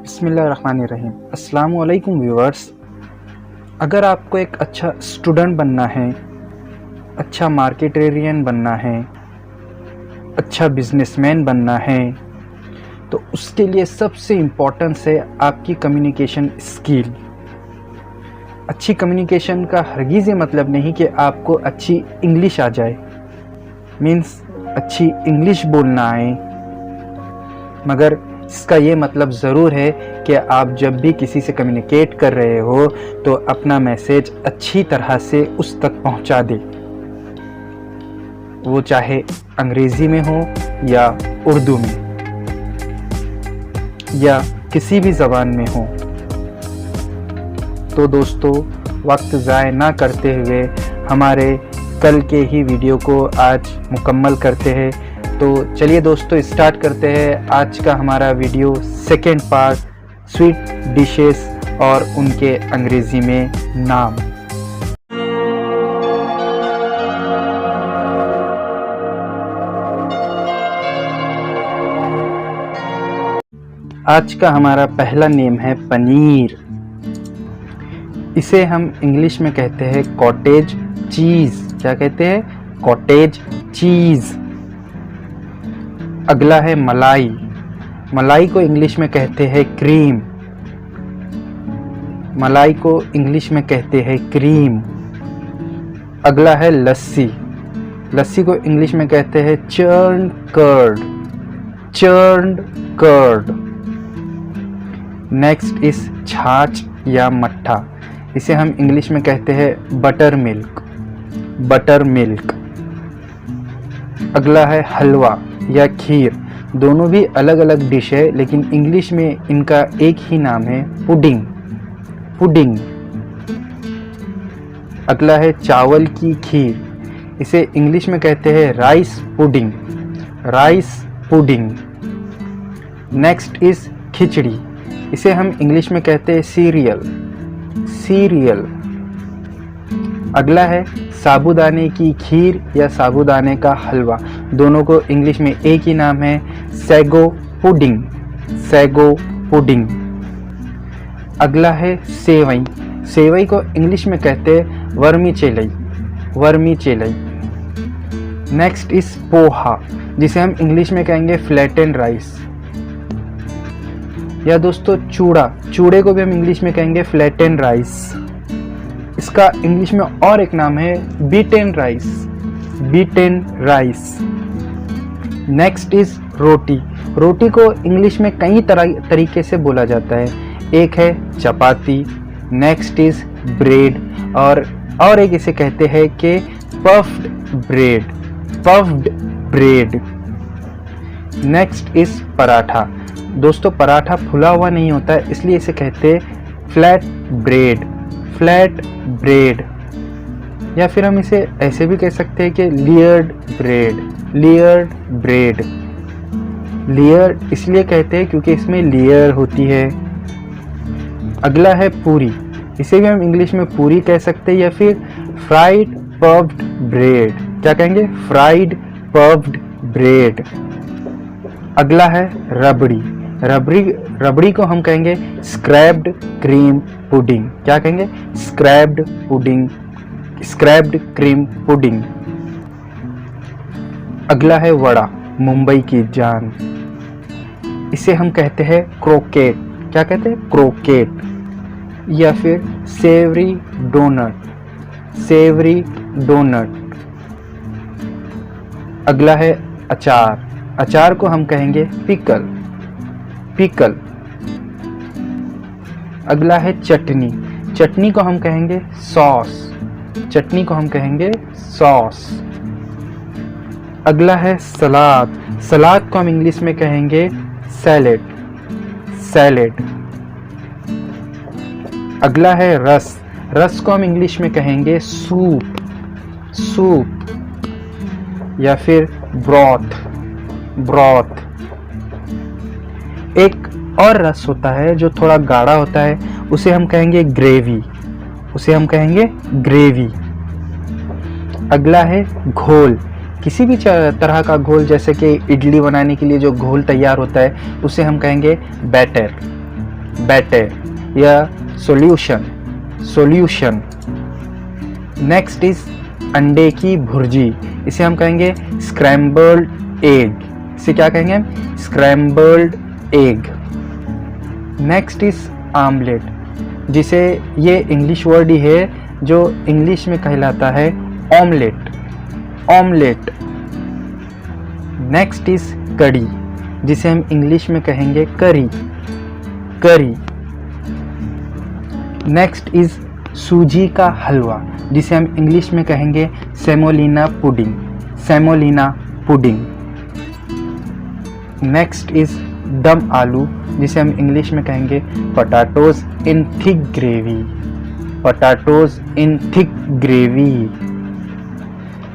बिस्मिल्लाहिर्रहमानिर्रहीम। अस्सलामु अलैकुम व्यूअर्स। अगर आपको एक अच्छा स्टूडेंट बनना है, अच्छा मार्केटेरियन बनना है, अच्छा बिजनेसमैन बनना है, तो उसके लिए सबसे इम्पोर्टेंस है आपकी कम्युनिकेशन स्किल। अच्छी कम्युनिकेशन का हरगिज़ ये मतलब नहीं कि आपको अच्छी इंग्लिश आ जाए, मीन्स अच्छी इंग्लिश बोलना आए, मगर इसका ये मतलब ज़रूर है कि आप जब भी किसी से कम्युनिकेट कर रहे हो तो अपना मैसेज अच्छी तरह से उस तक पहुंचा दे, वो चाहे अंग्रेज़ी में हो या उर्दू में या किसी भी ज़बान में हो। तो दोस्तों, वक्त ज़ाय ना करते हुए हमारे कल के ही वीडियो को आज मुकम्मल करते हैं। तो चलिए दोस्तों, स्टार्ट करते हैं आज का हमारा video. Second part, sweet dishes और उनके अंग्रेज़ी में नाम। आज का हमारा पहला नेम है पनीर। इसे हम इंग्लिश में कहते हैं कॉटेज चीज़। क्या कहते हैं? कॉटेज चीज़। अगला है मलाई। मलाई को इंग्लिश में कहते हैं क्रीम। मलाई को इंग्लिश में कहते हैं क्रीम। अगला है लस्सी। लस्सी को इंग्लिश में कहते हैं चर्न्ड कर्ड। चर्न्ड कर्ड। नेक्स्ट इस छाछ या मट्ठा। इसे हम इंग्लिश में कहते हैं बटर मिल्क। Butter milk. अगला है हलवा या खीर। दोनों भी अलग अलग डिश है, लेकिन इंग्लिश में इनका एक ही नाम है, पुडिंग। पुडिंग। अगला है चावल की खीर। इसे इंग्लिश में कहते हैं rice pudding. Rice pudding. Next is khichdi. इसे हम इंग्लिश में कहते हैं सीरियल। सीरियल। अगला है साबूदाने की खीर या साबूदाने का हलवा। दोनों को इंग्लिश में एक ही नाम है, सैगो पुडिंग। Sago pudding. अगला है सेवई। सेवई को इंग्लिश में कहते हैं वर्मीचेलई। वर्मीचेलई। नेक्स्ट इज पोहा, जिसे हम इंग्लिश में कहेंगे फ्लैटेंड राइस। या दोस्तों चूड़ा। चूड़े को भी हम इंग्लिश में कहेंगे फ्लैटेंड राइस। इसका इंग्लिश में और एक नाम है beaten rice. Beaten rice. Next is roti. रोटी को इंग्लिश में कई तरीके से बोला जाता है। एक है चपाती, नेक्स्ट इज ब्रेड, और एक इसे कहते हैं कि puffed bread. Puffed bread. Next is paratha. दोस्तों, पराठा फुला हुआ नहीं होता है, इसलिए इसे कहते हैं फ्लैट ब्रेड। Flat bread. या फिर हम इसे ऐसे भी कह सकते हैं कि layered bread. Layered bread. Layer इसलिए कहते हैं क्योंकि इसमें लेयर होती है। अगला है पूरी। इसे भी हम इंग्लिश में पूरी कह सकते हैं या फिर फ्राइड पफ्ड ब्रेड। क्या कहेंगे? Fried puffed bread. अगला है रबड़ी। रबड़ी को हम कहेंगे स्क्रैप्ड क्रीम पुडिंग। क्या कहेंगे? Scraped pudding. Scraped cream pudding. अगला है वड़ा, मुंबई की जान। इसे हम कहते हैं क्रोकेट। क्या कहते हैं? क्रोकेट। या फिर सेवरी डोनट। सेवरी डोनट। अगला है अचार। अचार को हम कहेंगे पिकल। पिकल। अगला है चटनी। चटनी को हम कहेंगे सॉस। चटनी को हम कहेंगे सॉस। अगला है सलाद। सलाद को हम इंग्लिश में कहेंगे सैलेड। सैलेड। अगला है रस। रस को हम इंग्लिश में कहेंगे सूप। सूप। या फिर ब्रॉथ। ब्रॉथ। एक और रस होता है जो थोड़ा गाढ़ा होता है, उसे हम कहेंगे ग्रेवी। उसे हम कहेंगे ग्रेवी। अगला है घोल। किसी भी तरह का घोल, जैसे कि इडली बनाने के लिए जो घोल तैयार होता है, उसे हम कहेंगे बैटर। better या solution. नेक्स्ट इज अंडे की भुर्जी, इसे हम कहेंगे स्क्रैम्बल्ड एग, इसे क्या कहेंगे? Scrambled egg. Next is omelette, जिसे ये इंग्लिश वर्ड ही है जो इंग्लिश में कहलाता है ऑमलेट. नेक्स्ट इज कड़ी, जिसे हम इंग्लिश में कहेंगे करी. नेक्स्ट इज सूजी का हलवा, जिसे हम इंग्लिश में कहेंगे सेमोलिना पुडिंग. नेक्स्ट इज दम आलू, जिसे हम इंग्लिश में कहेंगे potatoes in thick gravy.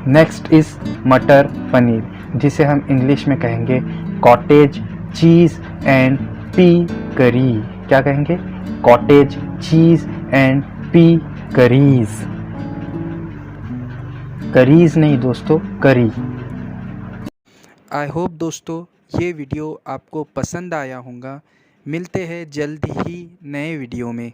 Next is मटर पनीर, जिसे हम इंग्लिश में कहेंगे कॉटेज चीज़ एंड पी करी. क्या कहेंगे? Cottage cheese and P curries नहीं दोस्तों, करी. आई होप दोस्तों ये वीडियो आपको पसंद आया होगा. मिलते हैं जल्द ही नए वीडियो में.